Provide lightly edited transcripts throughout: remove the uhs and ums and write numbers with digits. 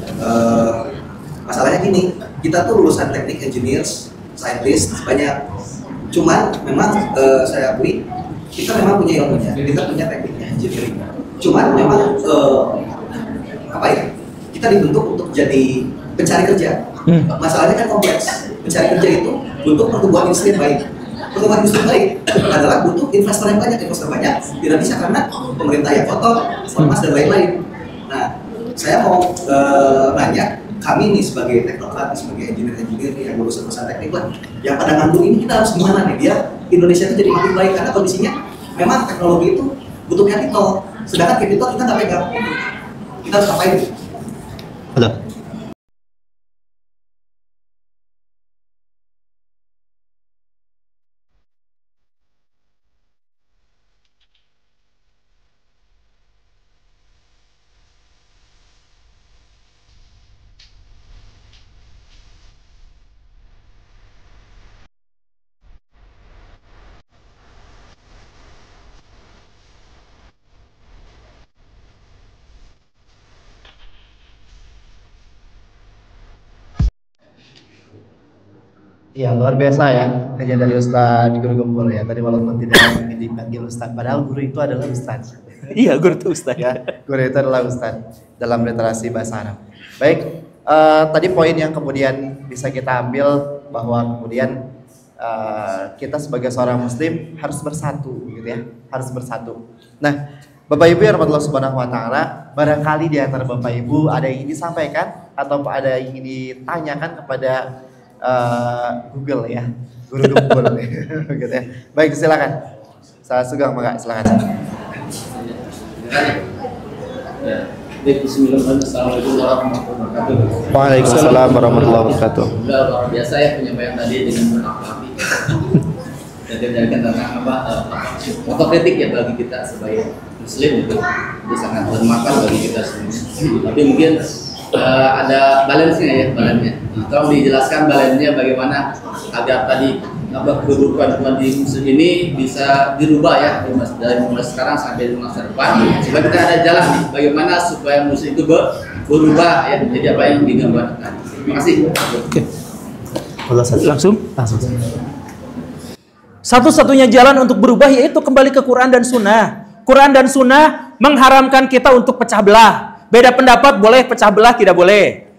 Eh, Masalahnya gini, kita tuh lulusan teknik engineers, scientist banyak. Cuman memang saya akui kita memang punya ilmunya, kita punya tekniknya engineering. Cuman memang apa ya? Kita dibentuk untuk jadi pencari kerja. Masalahnya kan kompleks. Mencari kerja itu butuh pertumbuhan industri yang baik. Pertumbuhan industri yang baik adalah butuh investor yang banyak. Investor banyak tidak bisa karena pemerintah yang kotor, ormas dan lain-lain. Nah, saya mau nanya, kami nih sebagai teknokrat, sebagai engineer yang lulusan teknik lah, yang pada nganggur ini kita harus gimana nih biar Indonesia itu jadi makin baik, karena kondisinya memang teknologi itu butuh capital, sedangkan capital kita nggak pegang. Kita harus ngapain? Halo. Iya, luar biasa ya kajian dari Ustadz Guru Gembul ya. Tadi walaupun tidak dipanggil Ustadz, padahal guru itu adalah Ustadz. Iya, guru itu Ustadz. Ya, guru itu adalah Ustadz dalam literasi bahasa Arab. Baik, tadi poin yang kemudian bisa kita ambil bahwa kemudian kita sebagai seorang Muslim harus bersatu, gitu ya, harus bersatu. Nah, Bapak Ibu yang rahmatullah subhanahu wa ta'ala, barangkali di antara Bapak Ibu ada yang ingin disampaikan atau ada yang ingin ditanyakan kepada Google ya, Guru Gembul gitu ya. Baik, silakan. Saya Sugeng, maka silakan. Assalamualaikum warahmatullahi wabarakatuh. Waalaikumsalam warahmatullahi wabarakatuh. Luar biasa ya penyampaian tadi dengan berapi-api. Dan dijadikan tentang otokritik ya bagi kita sebagai Muslim itu sangat bermanfaat bagi kita semua. Tapi mungkin ada balance-nya ya, balance-nya. Tolong dijelaskan balance-nya bagaimana agar tadi kehidupan di Muslim ini bisa dirubah ya dari mulai sekarang sampai di masa depan. Supaya kita ada jalan nih bagaimana supaya Muslim itu berubah ya jadi apa yang digambarkan tadi. Terima kasih. Langsung. Satu-satunya jalan untuk berubah yaitu kembali ke Quran dan Sunnah. Quran dan Sunnah mengharamkan kita untuk pecah belah. Beda pendapat boleh, pecah belah tidak boleh.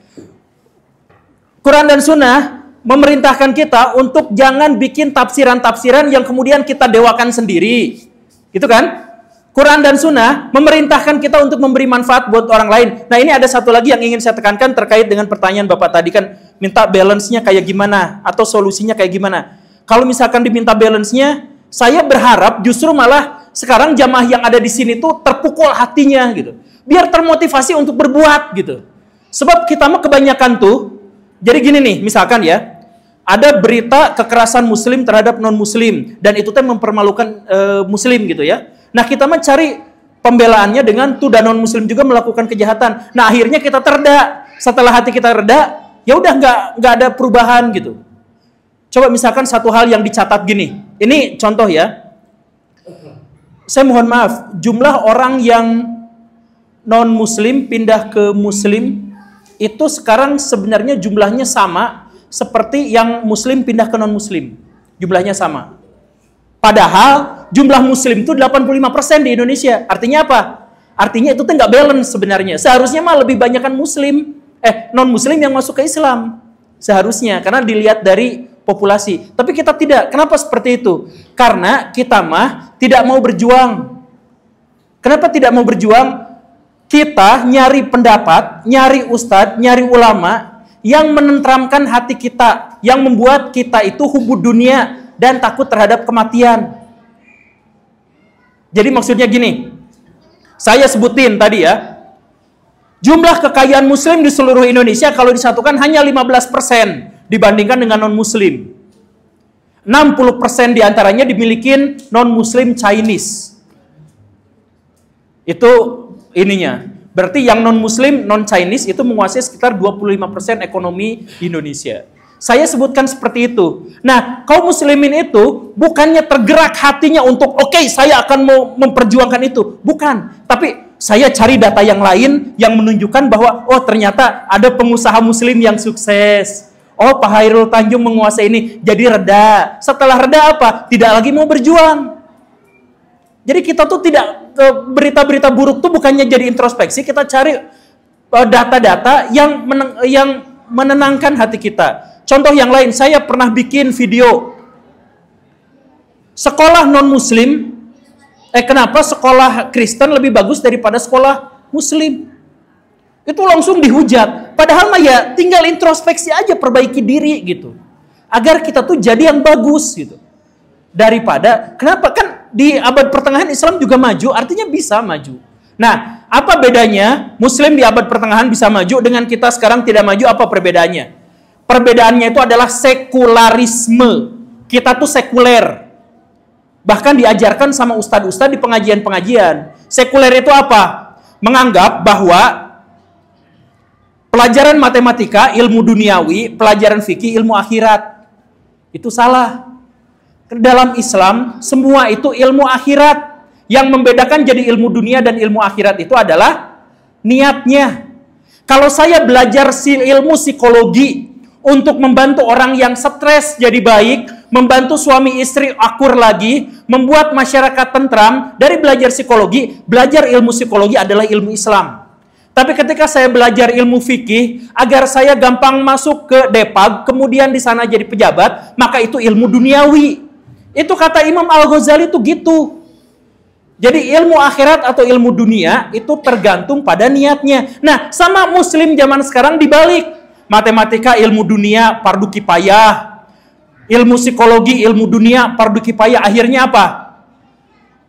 Quran dan Sunnah memerintahkan kita untuk jangan bikin tafsiran-tafsiran yang kemudian kita dewakan sendiri. Gitu kan? Quran dan Sunnah memerintahkan kita untuk memberi manfaat buat orang lain. Nah, ini ada satu lagi yang ingin saya tekankan terkait dengan pertanyaan Bapak tadi kan, minta balance-nya kayak gimana atau solusinya kayak gimana. Kalau misalkan diminta balance-nya, saya berharap justru malah sekarang jamaah yang ada di sini tuh terpukul hatinya gitu. Biar termotivasi untuk berbuat gitu. Sebab kita mah kebanyakan tuh, jadi gini nih, misalkan ya, ada berita kekerasan Muslim terhadap non-Muslim dan itu teh mempermalukan Muslim gitu ya. Nah, kita mah cari pembelaannya dengan tuh dan non-Muslim juga melakukan kejahatan. Nah, akhirnya kita terda. Setelah hati kita reda, ya udah nggak ada perubahan gitu. Coba misalkan satu hal yang dicatat gini. Ini contoh ya. Saya mohon maaf, jumlah orang yang non-Muslim pindah ke Muslim itu sekarang sebenarnya jumlahnya sama seperti yang Muslim pindah ke non-Muslim. Jumlahnya sama. Padahal jumlah Muslim itu 85% di Indonesia. Artinya apa? Artinya itu nggak balance sebenarnya. Seharusnya mah lebih banyakkan Muslim, non-Muslim yang masuk ke Islam. Seharusnya, karena dilihat dari populasi. Tapi kita tidak. Kenapa seperti itu? Karena kita mah tidak mau berjuang. Kenapa tidak mau berjuang? Kita nyari pendapat, nyari ustadz, nyari ulama yang menenteramkan hati kita, yang membuat kita itu hubud dunia dan takut terhadap kematian. Jadi maksudnya gini, saya sebutin tadi ya, jumlah kekayaan Muslim di seluruh Indonesia kalau disatukan hanya 15% dibandingkan dengan non-Muslim. 60% diantaranya dimiliki non-Muslim Chinese. Itu ininya. Berarti yang non-Muslim, non-Chinese itu menguasai sekitar 25% ekonomi Indonesia. Saya sebutkan seperti itu. Nah, kaum muslimin itu bukannya tergerak hatinya untuk oke, saya akan mau memperjuangkan itu. Bukan. Tapi Saya cari data yang lain yang menunjukkan bahwa oh ternyata ada pengusaha muslim yang sukses. Oh, Pak Hairul Tanjung menguasai ini, jadi reda. Setelah reda apa? Tidak lagi mau berjuang. Jadi kita tuh tidak, berita-berita buruk tuh bukannya jadi introspeksi, kita cari data-data yang menenangkan hati kita. Contoh yang lain, saya pernah bikin video sekolah non-muslim, kenapa sekolah Kristen lebih bagus daripada sekolah muslim? Itu langsung dihujat. Padahal mah ya tinggal introspeksi aja, perbaiki diri gitu. Agar kita tuh jadi yang bagus gitu. Daripada, kenapa? Kan di abad pertengahan Islam juga maju, artinya bisa maju. Nah, apa bedanya Muslim di abad pertengahan bisa maju dengan kita sekarang tidak maju? Apa perbedaannya? Perbedaannya itu adalah sekularisme. Kita tuh sekuler. Bahkan diajarkan sama ustadz-ustadz di pengajian-pengajian. Sekuler itu apa? Menganggap bahwa pelajaran matematika, ilmu duniawi, pelajaran fikih, ilmu akhirat. Itu salah. Dalam Islam, semua itu ilmu akhirat. Yang membedakan jadi ilmu dunia dan ilmu akhirat itu adalah niatnya. Kalau saya belajar ilmu psikologi untuk membantu orang yang stres jadi baik, membantu suami istri akur lagi, membuat masyarakat tentram, dari belajar psikologi, belajar ilmu psikologi adalah ilmu Islam. Tapi ketika saya belajar ilmu fikih, agar saya gampang masuk ke Depag, kemudian di sana jadi pejabat, maka itu ilmu duniawi. Itu kata Imam Al-Ghazali itu gitu. Jadi ilmu akhirat atau ilmu dunia itu tergantung pada niatnya. Nah, sama Muslim zaman sekarang dibalik. Matematika ilmu dunia fardu kifayah. Ilmu psikologi ilmu dunia fardu kifayah. Akhirnya apa?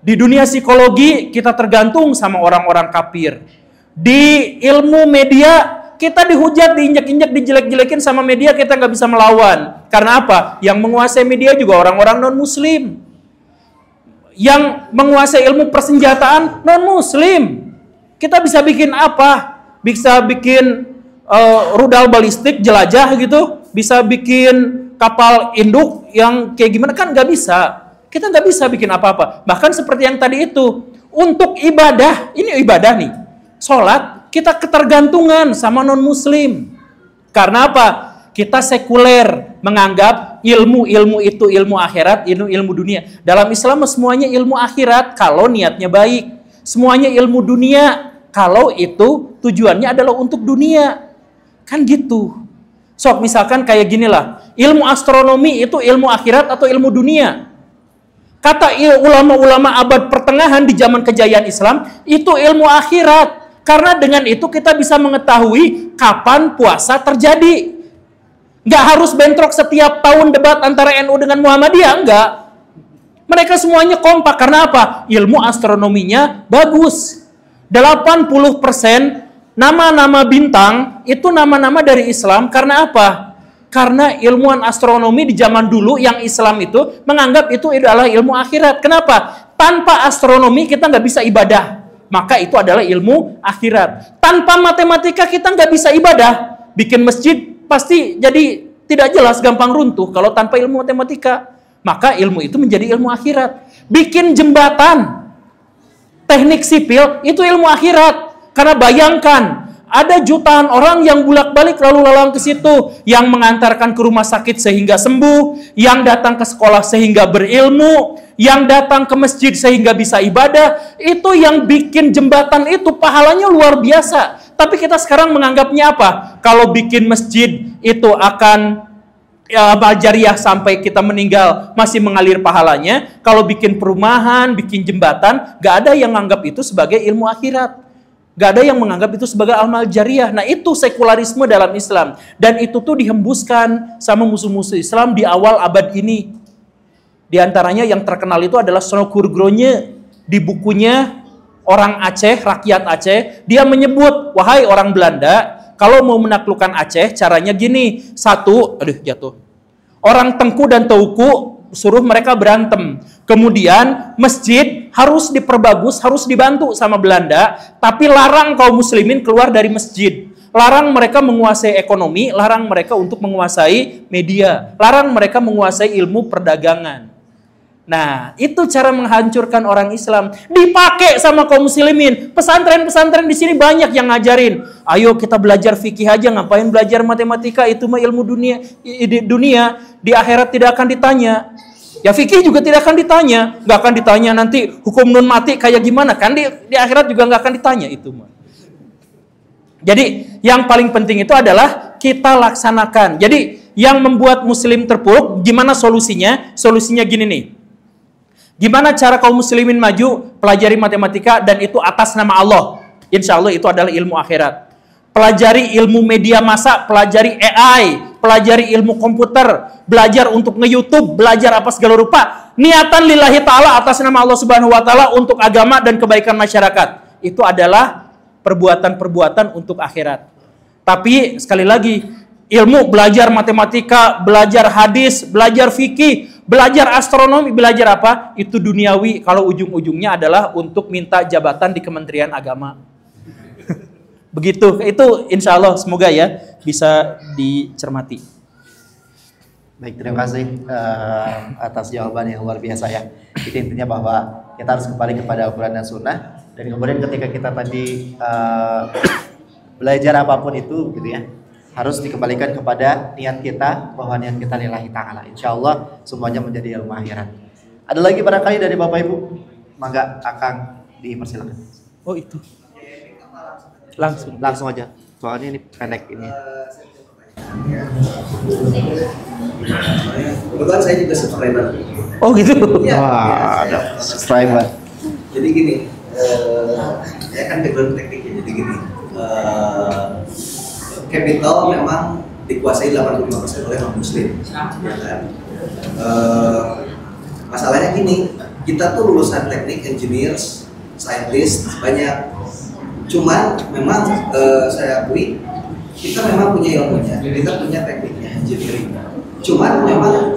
Di dunia psikologi kita tergantung sama orang-orang kafir. Di ilmu media kita dihujat, diinjak-injak, dijelek-jelekin sama media, kita nggak bisa melawan. Karena apa? Yang menguasai media juga orang-orang non-muslim. Yang menguasai ilmu persenjataan non-muslim. Kita bisa bikin apa? Bisa bikin rudal balistik jelajah gitu, bisa bikin kapal induk yang kayak gimana, kan nggak bisa. Kita nggak bisa bikin apa-apa. Bahkan seperti yang tadi itu, untuk ibadah, ini ibadah nih, sholat, kita ketergantungan sama non-muslim. Karena apa? Kita sekuler, menganggap ilmu itu ilmu akhirat, ilmu dunia. Dalam Islam semuanya ilmu akhirat kalau niatnya baik. Semuanya ilmu dunia kalau itu tujuannya adalah untuk dunia. Kan gitu. Sok misalkan kayak gini lah, ilmu astronomi itu ilmu akhirat atau ilmu dunia? Kata ulama-ulama abad pertengahan di zaman kejayaan Islam, itu ilmu akhirat. Karena dengan itu kita bisa mengetahui kapan puasa terjadi. Nggak harus bentrok setiap tahun debat antara NU dengan Muhammadiyah, enggak. Mereka semuanya kompak. Karena apa? Ilmu astronominya bagus. 80% nama-nama bintang itu nama-nama dari Islam. Karena apa? Karena ilmuwan astronomi di zaman dulu yang Islam itu menganggap itu adalah ilmu akhirat. Kenapa? Tanpa astronomi kita nggak bisa ibadah. Maka itu adalah ilmu akhirat. Tanpa matematika kita nggak bisa ibadah. Bikin masjid pasti jadi tidak jelas, gampang runtuh kalau tanpa ilmu matematika. Maka ilmu itu menjadi ilmu akhirat. Bikin jembatan, teknik sipil, itu ilmu akhirat. Karena bayangkan, ada jutaan orang yang bolak-balik lalu lalang ke situ, yang mengantarkan ke rumah sakit sehingga sembuh, yang datang ke sekolah sehingga berilmu, yang datang ke masjid sehingga bisa ibadah. Itu yang bikin jembatan itu pahalanya luar biasa. Tapi kita sekarang menganggapnya apa? Kalau bikin masjid itu akan amal jariah sampai kita meninggal masih mengalir pahalanya. Kalau bikin perumahan, bikin jembatan, gak ada yang menganggap itu sebagai ilmu akhirat. Gak ada yang menganggap itu sebagai amal jariah. Nah, itu sekularisme dalam Islam. Dan itu tuh dihembuskan sama musuh-musuh Islam di awal abad ini. Di antaranya yang terkenal itu adalah Snokur Gronje. Di bukunya orang Aceh, rakyat Aceh, dia menyebut, wahai orang Belanda, kalau mau menaklukkan Aceh, caranya gini. Satu, jatuh. Orang Tengku dan Teuku suruh mereka berantem. Kemudian masjid harus diperbagus, harus dibantu sama Belanda, tapi larang kaum muslimin keluar dari masjid. Larang mereka menguasai ekonomi, larang mereka untuk menguasai media, larang mereka menguasai ilmu perdagangan. Nah, itu cara menghancurkan orang Islam. Dipakai sama kaum muslimin. Pesantren-pesantren di sini banyak yang ngajarin. Ayo kita belajar fikih aja, ngapain belajar matematika? Itu mah ilmu dunia. Di akhirat tidak akan ditanya. Ya fikih juga tidak akan ditanya. Nggak akan ditanya nanti hukum nun mati kayak gimana. Kan di akhirat juga nggak akan ditanya itu mah. Jadi yang paling penting itu adalah kita laksanakan. Jadi yang membuat muslim terpuruk, gimana solusinya? Solusinya gini nih. Gimana cara kaum muslimin maju? Pelajari matematika dan itu atas nama Allah. Insya Allah itu adalah ilmu akhirat. Pelajari ilmu media massa, pelajari AI, pelajari ilmu komputer, belajar untuk nge-YouTube, belajar apa segala rupa. Niatan lillahi ta'ala atas nama Allah subhanahu wa ta'ala untuk agama dan kebaikan masyarakat. Itu adalah perbuatan-perbuatan untuk akhirat. Tapi sekali lagi, ilmu belajar matematika, belajar hadis, belajar fikih, belajar astronomi, belajar apa? Itu duniawi kalau ujung-ujungnya adalah untuk minta jabatan di Kementerian Agama. Begitu, itu insya Allah semoga ya bisa dicermati. Baik, terima kasih atas jawaban yang luar biasa ya. Itu intinya bahwa kita harus kembali kepada Al-Quran dan Sunnah. Dan kemudian ketika kita tadi belajar apapun itu gitu ya, harus dikembalikan kepada niat kita, bahwa niat kita lillahi ta'ala. Insya Allah semuanya menjadi ilmu akhirat. Ada lagi barangkali dari Bapak Ibu? Mangga Akang dipersilakan. Oh itu. Langsung aja. Soalnya ini pendek ini. Kebetulan saya juga subscriber. Oh gitu. Ya, Wah, ada subscriber. Jadi gini, saya kan background tekniknya. Jadi gini, capital memang dikuasai 85% oleh non muslim, ya kan? Masalahnya gini, kita tuh lulusan teknik, engineers, scientist banyak. Cuman memang saya akui kita memang punya ilmunya, kita punya tekniknya engineering. Cuman memang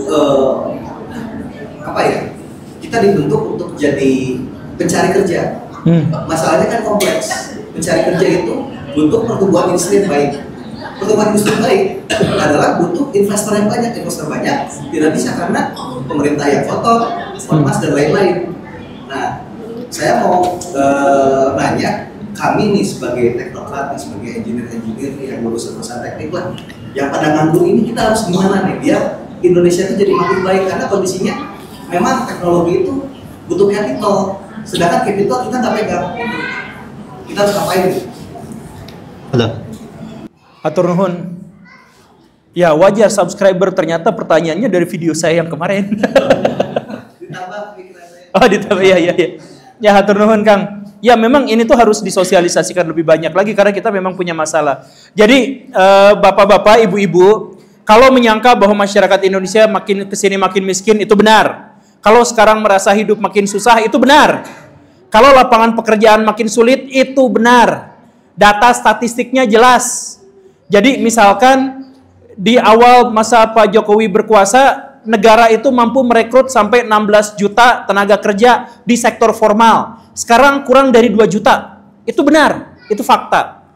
apa ya? Kita dibentuk untuk jadi pencari kerja. Masalahnya kan kompleks. Pencari kerja itu butuh pertumbuhan industri yang baik. Pertumbuhan industri yang baik adalah butuh investor yang banyak. Investor banyak tidak bisa karena pemerintah yang kotor, ormas dan lain-lain. Nah, saya mau nanya, kami nih sebagai teknokrat, sebagai engineer yang lulusan teknik lah, yang pada nganggur ini kita harus gimana nih biar Indonesia itu jadi makin baik, karena kondisinya memang teknologi itu butuh capital, sedangkan capital kita nggak pegang. Kita harus ngapain? Halo. Atur nuhun. Ya wajar subscriber ternyata pertanyaannya dari video saya yang kemarin. Ditambah pikiran saya. Oh ditambah ya. Ya atur nuhun Kang. Ya memang ini tuh harus disosialisasikan lebih banyak lagi karena kita memang punya masalah. Jadi bapak-bapak, ibu-ibu, kalau menyangka bahwa masyarakat Indonesia makin kesini makin miskin itu benar. Kalau sekarang merasa hidup makin susah itu benar. Kalau lapangan pekerjaan makin sulit itu benar. Data statistiknya jelas. Jadi misalkan di awal masa Pak Jokowi berkuasa, negara itu mampu merekrut sampai 16 juta tenaga kerja di sektor formal. Sekarang kurang dari 2 juta. Itu benar, itu fakta.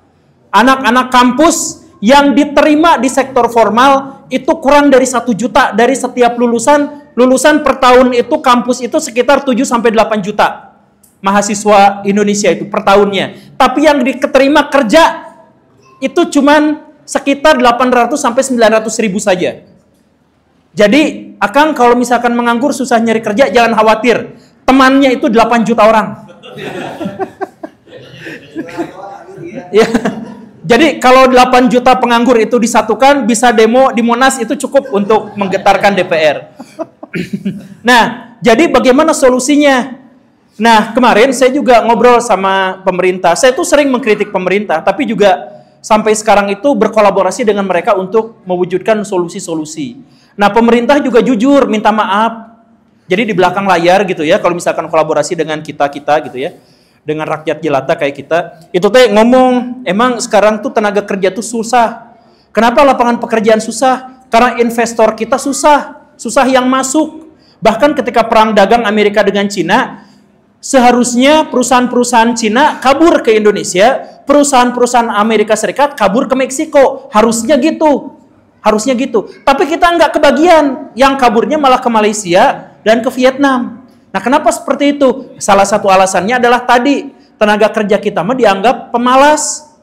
Anak-anak kampus yang diterima di sektor formal itu kurang dari 1 juta dari setiap lulusan per tahun itu kampus itu sekitar 7 sampai 8 juta mahasiswa Indonesia itu per tahunnya. Tapi yang diterima kerja itu cuman sekitar 800 sampai 900 ribu saja. Jadi, Akang kalau misalkan menganggur susah nyari kerja, jangan khawatir. Temannya itu 8 juta orang. Ya. Jadi kalau 8 juta penganggur itu disatukan, bisa demo di Monas itu cukup untuk menggetarkan DPR. Nah, jadi bagaimana solusinya? Nah, kemarin saya juga ngobrol sama pemerintah. Saya tuh sering mengkritik pemerintah, tapi juga sampai sekarang itu berkolaborasi dengan mereka untuk mewujudkan solusi-solusi. Nah, pemerintah juga jujur minta maaf. Jadi di belakang layar gitu ya, kalau misalkan kolaborasi dengan kita gitu ya, dengan rakyat jelata kayak kita, itu teh ngomong, emang sekarang tuh tenaga kerja tuh susah. Kenapa lapangan pekerjaan susah? Karena investor kita susah yang masuk. Bahkan ketika perang dagang Amerika dengan Cina, seharusnya perusahaan-perusahaan Cina kabur ke Indonesia, perusahaan-perusahaan Amerika Serikat kabur ke Meksiko. Harusnya gitu. Tapi kita nggak kebagian. Yang kaburnya malah ke Malaysia, dan ke Vietnam. Nah, kenapa seperti itu? Salah satu alasannya adalah tadi, tenaga kerja kita mah dianggap pemalas.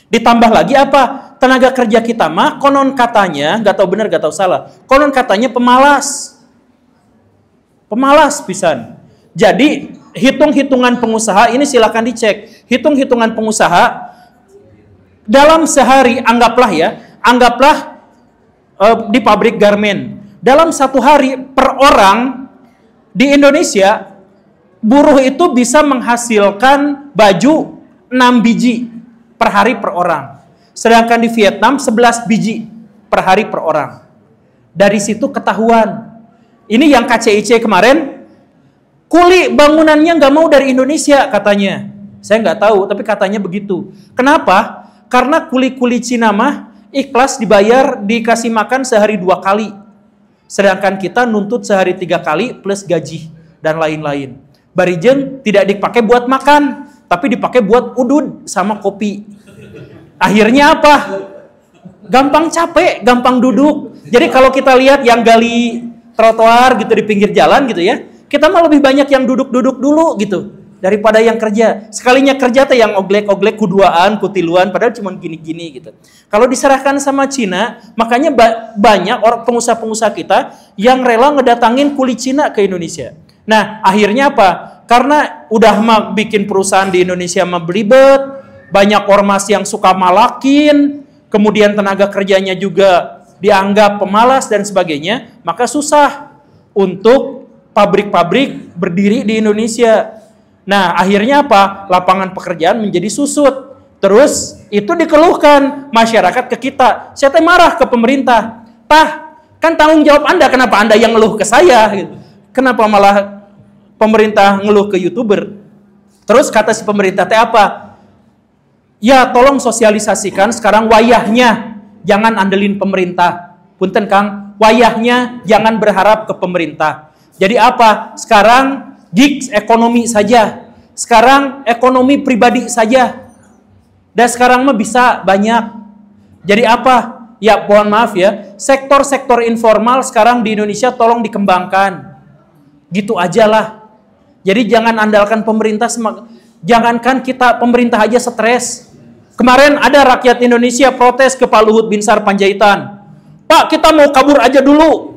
Ditambah lagi apa? Tenaga kerja kita mah konon katanya, nggak tahu benar, nggak tahu salah, konon katanya pemalas. Pemalas pisan. Jadi, hitung-hitungan pengusaha, ini silakan dicek. Hitung-hitungan pengusaha, dalam sehari, anggaplah di pabrik garmen, dalam satu hari per orang di Indonesia, buruh itu bisa menghasilkan baju 6 biji per hari per orang. Sedangkan di Vietnam 11 biji per hari per orang. Dari situ ketahuan. Ini yang KCIC kemarin, kuli bangunannya nggak mau dari Indonesia katanya. Saya nggak tahu, tapi katanya begitu. Kenapa? Karena kuli-kuli Cina mah ikhlas dibayar, dikasih makan sehari 2 kali. Sedangkan kita nuntut sehari 3 kali plus gaji dan lain-lain. Barijeng tidak dipakai buat makan, tapi dipakai buat udud sama kopi. Akhirnya apa? Gampang capek, gampang duduk. Jadi kalau kita lihat yang gali trotoar gitu di pinggir jalan gitu ya, kita mah lebih banyak yang duduk-duduk dulu gitu daripada yang kerja. Sekalinya kerja teh yang oglek-oglek kuduaan, kutiluan, padahal cuma gini-gini gitu. Kalau diserahkan sama Cina, makanya banyak orang pengusaha-pengusaha kita yang rela ngedatangin kuli Cina ke Indonesia. Nah, akhirnya apa? Karena udah bikin perusahaan di Indonesia mah belibet, banyak ormas yang suka malakin, kemudian tenaga kerjanya juga dianggap pemalas dan sebagainya, maka susah untuk pabrik-pabrik berdiri di Indonesia. Nah, akhirnya apa? Lapangan pekerjaan menjadi susut. Terus itu dikeluhkan masyarakat ke kita. Saya teh marah ke pemerintah. Tah, kan tanggung jawab Anda, kenapa Anda yang ngeluh ke saya? Kenapa malah pemerintah ngeluh ke YouTuber? Terus kata si pemerintah teh apa? Ya, tolong sosialisasikan sekarang wayahnya. Jangan andelin pemerintah. Punten Kang, wayahnya jangan berharap ke pemerintah. Jadi apa? Sekarang gigs ekonomi saja. Sekarang ekonomi pribadi saja. Dan sekarang mah bisa banyak. Jadi apa? Ya, mohon maaf ya, sektor-sektor informal sekarang di Indonesia tolong dikembangkan. Gitu aja lah. Jadi jangan andalkan pemerintah, jangankan kita pemerintah aja stres. Kemarin ada rakyat Indonesia protes ke Pak Luhut Binsar Panjaitan. Pak, kita mau kabur aja dulu.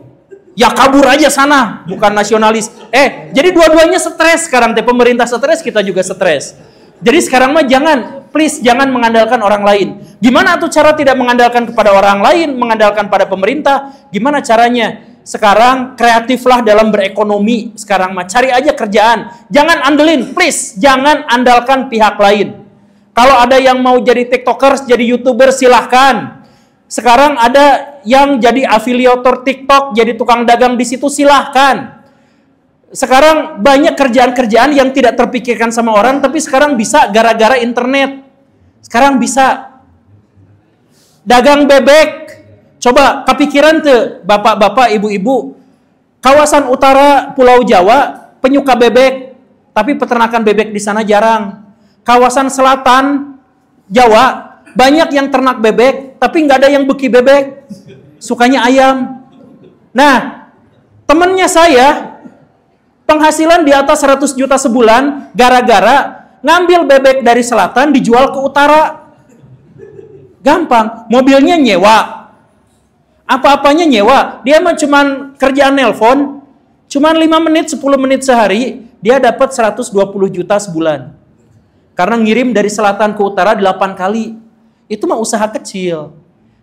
Ya kabur aja sana, bukan nasionalis. Jadi dua-duanya stres sekarang. Pemerintah stres, kita juga stres. Jadi sekarang mah please jangan mengandalkan orang lain. Gimana tuh cara tidak mengandalkan kepada orang lain, mengandalkan pada pemerintah? Gimana caranya? Sekarang kreatiflah dalam berekonomi. Sekarang mah cari aja kerjaan. Jangan andelin, please jangan andalkan pihak lain. Kalau ada yang mau jadi tiktokers, jadi youtuber, silahkan. Sekarang ada yang jadi afiliator TikTok, jadi tukang dagang di situ, silahkan. Sekarang banyak kerjaan-kerjaan yang tidak terpikirkan sama orang, tapi sekarang bisa gara-gara internet. Sekarang bisa. Dagang bebek. Coba kepikiran tuh bapak-bapak, ibu-ibu. Kawasan utara Pulau Jawa, penyuka bebek. Tapi peternakan bebek di sana jarang. Kawasan selatan Jawa, banyak yang ternak bebek, tapi nggak ada yang beki bebek. Sukanya ayam. Nah, temennya saya, penghasilan di atas 100 juta sebulan, gara-gara ngambil bebek dari selatan, dijual ke utara. Gampang, mobilnya nyewa. Apa-apanya nyewa. Dia mah cuman kerjaan nelpon, cuman 5 menit, 10 menit sehari, dia dapat 120 juta sebulan. Karena ngirim dari selatan ke utara 8 kali. Itu mah usaha kecil.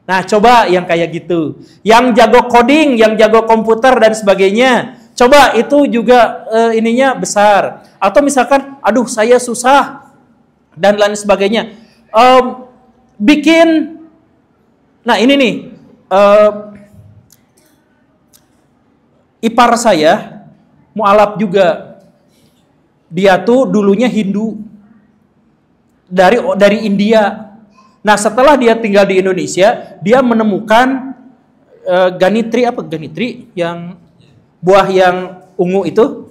Nah, coba yang kayak gitu. Yang jago coding, yang jago komputer dan sebagainya. Coba itu juga ininya besar. Atau misalkan, aduh saya susah. Dan lain sebagainya. Nah ini nih. Ipar saya, mualaf juga. Dia tuh dulunya Hindu. Dari India. Nah, setelah dia tinggal di Indonesia, dia menemukan ganitri yang buah yang ungu itu.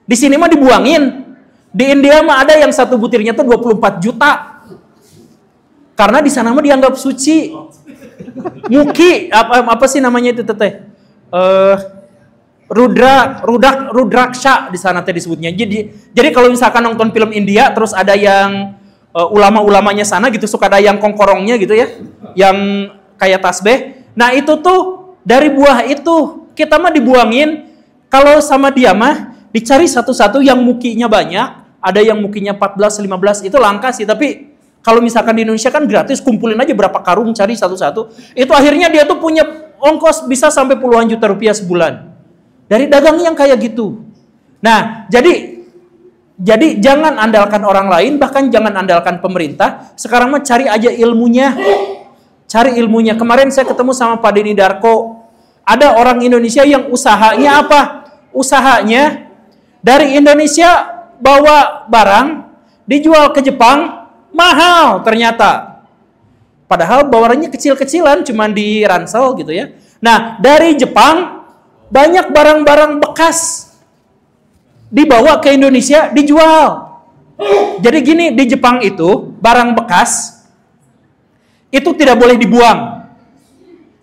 Di sini mah dibuangin. Di India mah ada yang satu butirnya tuh 24 juta. Karena di sana mah dianggap suci. Muki, apa sih namanya itu teteh? Rudraksha di sana teh disebutnya. Jadi kalau misalkan nonton film India terus ada yang ulama-ulamanya sana gitu, suka ada yang kongkorongnya gitu ya, yang kayak tasbih. Nah itu tuh dari buah itu kita mah dibuangin. Kalau sama dia mah dicari satu-satu yang mukinya banyak, ada yang mukinya 14, 15 itu langka sih. Tapi kalau misalkan di Indonesia kan gratis, kumpulin aja berapa karung cari satu-satu. Itu akhirnya dia tuh punya ongkos bisa sampai puluhan juta rupiah sebulan dari dagang yang kayak gitu. Nah jadi jangan andalkan orang lain, bahkan jangan andalkan pemerintah. Sekarang mah cari aja ilmunya. Cari ilmunya. Kemarin saya ketemu sama Pak Denny Darko. Ada orang Indonesia yang usahanya apa? Usahanya dari Indonesia bawa barang, dijual ke Jepang, mahal ternyata. Padahal bawaannya kecil-kecilan, cuma di ransel gitu ya. Nah, dari Jepang, banyak barang-barang bekas dibawa ke Indonesia, dijual. Jadi gini, di Jepang itu, barang bekas, itu tidak boleh dibuang.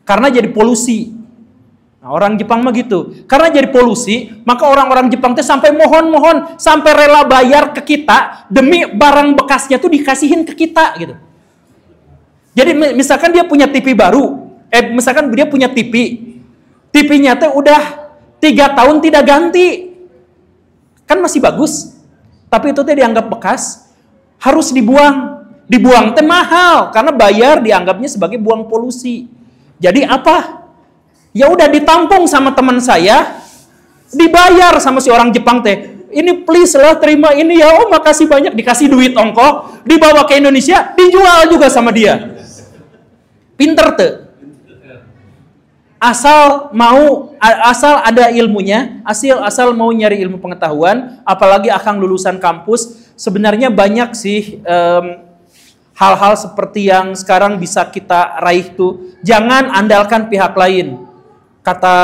Karena jadi polusi. Nah, orang Jepang mah gitu. Karena jadi polusi, maka orang-orang Jepang itu sampai mohon-mohon, sampai rela bayar ke kita, demi barang bekasnya tuh dikasihin ke kita gitu. Jadi misalkan dia punya TV baru, misalkan dia punya TV, TV-nya tuh udah 3 tahun tidak ganti, kan masih bagus, tapi itu tuh dianggap bekas, harus dibuang. Dibuang teh mahal, karena bayar dianggapnya sebagai buang polusi. Jadi apa? Ya udah ditampung sama teman saya, dibayar sama si orang Jepang teh. Ini please lah terima ini ya, oh makasih banyak, dikasih duit ongkos, dibawa ke Indonesia, dijual juga sama dia. Pinter tuh. Asal ada ilmunya, asal mau nyari ilmu pengetahuan, apalagi akang lulusan kampus, sebenarnya banyak sih hal-hal seperti yang sekarang bisa kita raih tuh. Jangan andalkan pihak lain. Kata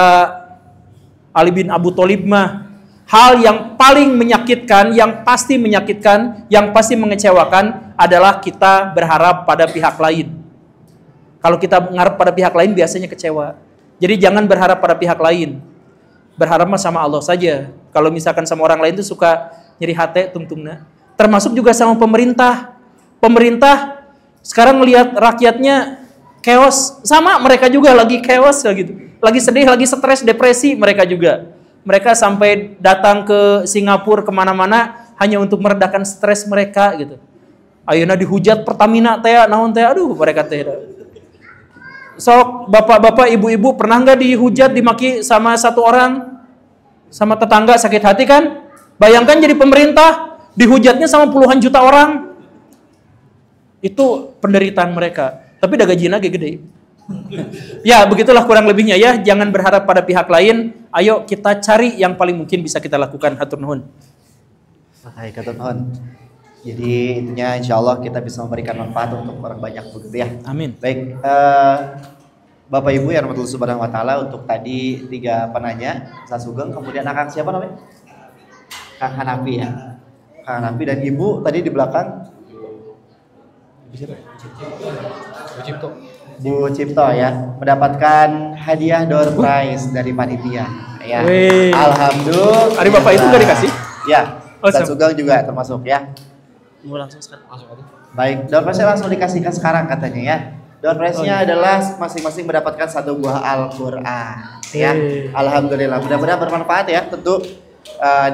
Ali bin Abu Thalib mah, hal yang paling menyakitkan, yang pasti menyakitkan, yang pasti mengecewakan adalah kita berharap pada pihak lain. Kalau kita mengharap pada pihak lain biasanya kecewa. Jadi jangan berharap pada pihak lain. Berharap mah sama Allah saja. Kalau misalkan sama orang lain itu suka nyeri hati tungtungna. Termasuk juga sama pemerintah. Pemerintah sekarang melihat rakyatnya chaos, sama mereka juga lagi chaos gitu. Lagi sedih, lagi stres, depresi mereka juga. Mereka sampai datang ke Singapura kemana-mana hanya untuk meredakan stres mereka gitu. Ayeuna dihujat Pertamina teh, naon teh, aduh mereka teh. Sok bapak-bapak, ibu-ibu pernah nggak dihujat, dimaki sama satu orang, sama tetangga sakit hati kan? Bayangkan jadi pemerintah, dihujatnya sama puluhan juta orang. Itu penderitaan mereka. Tapi udah gajinya gede. Ya begitulah kurang lebihnya ya. Jangan berharap pada pihak lain. Ayo kita cari yang paling mungkin bisa kita lakukan. Hatur nuhun. Baik, hatur nuhun. Jadi intinya insya Allah kita bisa memberikan manfaat untuk orang banyak begitu ya. Amin. Baik, Bapak Ibu yang rahmatullah subhanahu wa ta'ala, untuk tadi 3 penanya, Ustaz Sugeng, kemudian akang siapa namanya? Kang Hanafi ya. Kang Hanafi dan Ibu tadi di belakang. Bu Cipto ya, mendapatkan hadiah door prize dari panitia ya. Wih. Alhamdulillah. Hari Bapak itu nggak dikasih? Ya, Ustaz Sugeng juga termasuk ya. Mau langsung sekarang. Baik, door prize langsung dikasihkan sekarang katanya ya. Door prize-nya adalah masing-masing mendapatkan 1 buah Al-Qur'an ya. Alhamdulillah, mudah-mudahan bermanfaat ya. Tentu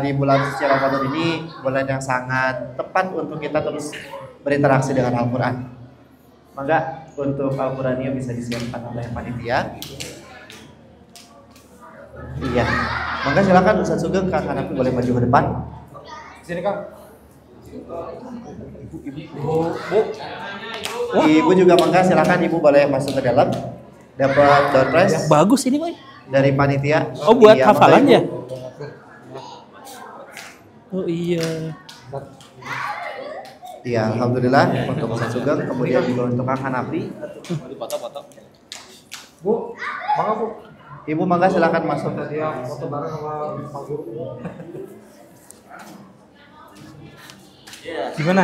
di bulan suci Ramadan ini bulan yang sangat tepat untuk kita terus berinteraksi dengan Al-Qur'an. Maka untuk Al-Qur'annya bisa disiapkan oleh panitia. Iya. Maka silakan Ustaz Sugeng, Kang Hanafi boleh maju ke depan. Sini Kang. Ibu juga mangga silakan, Ibu boleh masuk ke dalam. Dapat door prize Yang bagus ini, Boy. dari panitia. Oh, buat Iya, hafalan mangga, ya? Ibu. Oh iya. Iya, alhamdulillah untuk Ustaz Sugeng, kemudian juga untuk Kang Hanafi. Bu, mangga Bu. Ibu mangga silakan masuk. Dia foto bareng sama Pak Guru. Gimana?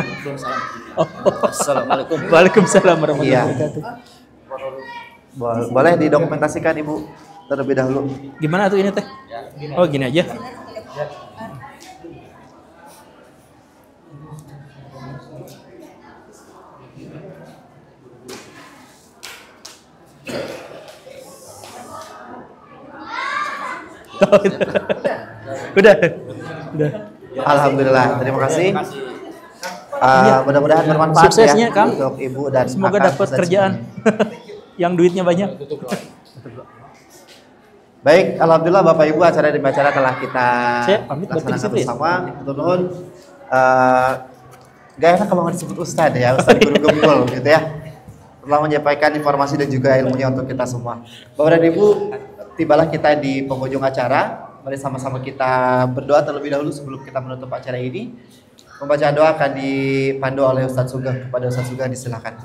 Oh. Assalamualaikum. Waalaikumsalam warahmatullahi Iya. wabarakatuh. Boleh didokumentasikan Ibu. terlebih dahulu. Gimana tuh ini teh? Oh gini aja. Udah. Alhamdulillah, terima kasih. Mudah-mudahan bermanfaat Suksesnya, ya Kang. untuk ibu dan Semoga kakak dapat dan kerjaan yang duitnya banyak. Baik, alhamdulillah Bapak Ibu, acara demi acara telah kita Saya pamit berarti laksanakan disitu ya? bersama. Nuhun. Gak enak kalau nggak disebut Ustadz ya, Ustadz Guru Gembul gitu ya. Telah menyampaikan informasi dan juga ilmunya untuk kita semua. Bapak dan Ibu, tibalah kita di penghujung acara. Mari sama-sama kita berdoa terlebih dahulu sebelum kita menutup acara ini. Pembacaan doa akan dipandu oleh Ustadz Sugeng. Kepada Ustadz Sugeng disilakan.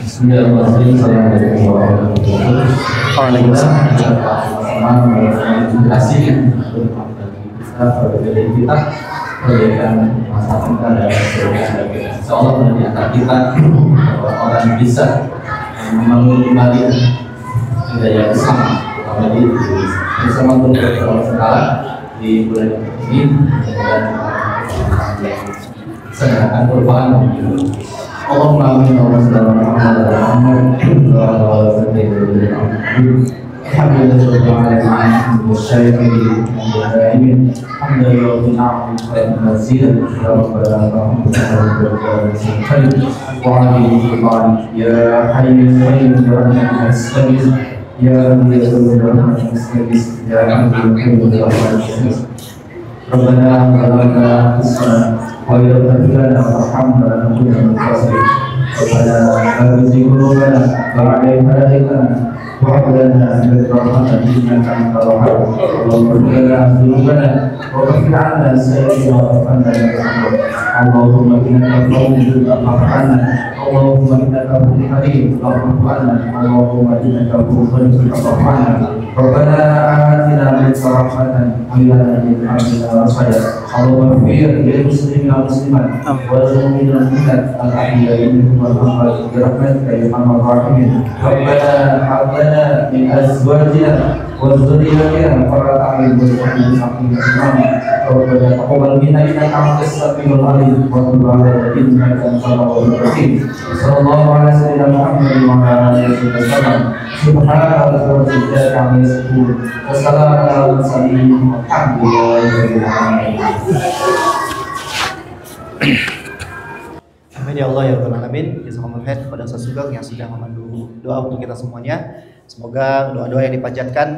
Bismillahirrahmanirrahim. Assalamualaikum warahmatullahi wabarakatuh. Waalaikumsalam. Sama-sama menginspirasi untuk kita berbeda kita perbedaan masa kita dan perbedaan kita. Seolah di antara kita orang bisa membangun kembali budaya Islam kembali bersama dengan Allah Taala di bulan ini dan sedangkan perubahan Allahumma amin wa sallallahu alaihi Rabbana zalamna anfusana wa la taghfir lana warhamna lanakunanna minal khasirin. Rabbana la tuzigh qulubana ba'da idh hadaytana wa hab lana min ladunka innaka antal wahhab. Allahumma ighfir lana dhunubana wa kaffir 'anna sayyi'atina wa tawaffanna ma'al abrar. Allahumma innaka afuwwun fa'fu 'anna. Allahumma innaka afuwwun karim fa'fu 'anna. Allahumma innaka afuwwun fa'fu 'anna. Rabbana atina min rahmatan wa lana min amrina rasyada. Allahumma ighfir lil muslimina wal muslimat wal mu'minina wal mu'minat al ahya'i minhum wal amwat bi rahmatika ya arhamar rahimin. Rabbana hab lana min azwajina wa dhurriyyatina qurrata a'yun waj'alna lil muttaqin imama. Rabbana taqabbal minna innaka antas samiul alim wa tub 'alaina innaka antal tawwabur rahim. Sallallahu alaihi wasallam Muhammadin wa ala alihi wasallam. Subhana rabbika rabbil izzati amma yasifun. Wassalamu ala mursalin. Alhamdulillahi rabbil alamin. Amin ya Allah ya Rabbal Alamin. Jazakumullah khair kepada Ustaz Sugeng yang sudah memandu doa untuk kita semuanya. Semoga doa-doa yang dipanjatkan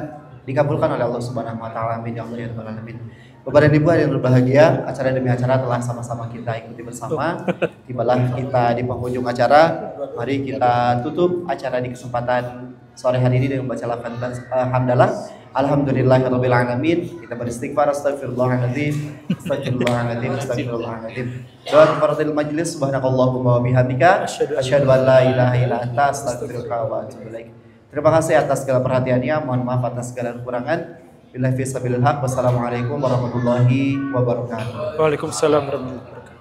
dikabulkan oleh Allah Subhanahu wa taala. Amin ya Allah ya Rabbal Alamin. Bapak dan Ibu yang berbahagia, acara demi acara telah sama-sama kita ikuti bersama. Tibalah kita di penghujung acara. Mari kita tutup acara di kesempatan sore hari ini dengan membaca lafaz hamdalah. Alhamdulillahirabbil alamin. Kita beristighfar, astagfirullahaladzim, astagfirullahaladzim, astagfirullahaladzim. Doa kafaratul majlis, subhanakallahumma wa bihamdika asyhadu an la ilaha illa anta astaghfiruka wa atubu ilaik. Terima kasih atas segala perhatiannya, mohon maaf atas segala kekurangan. Billahi fi sabilil haq. Wassalamualaikum warahmatullahi wabarakatuh. Waalaikumsalam warahmatullahi wabarakatuh.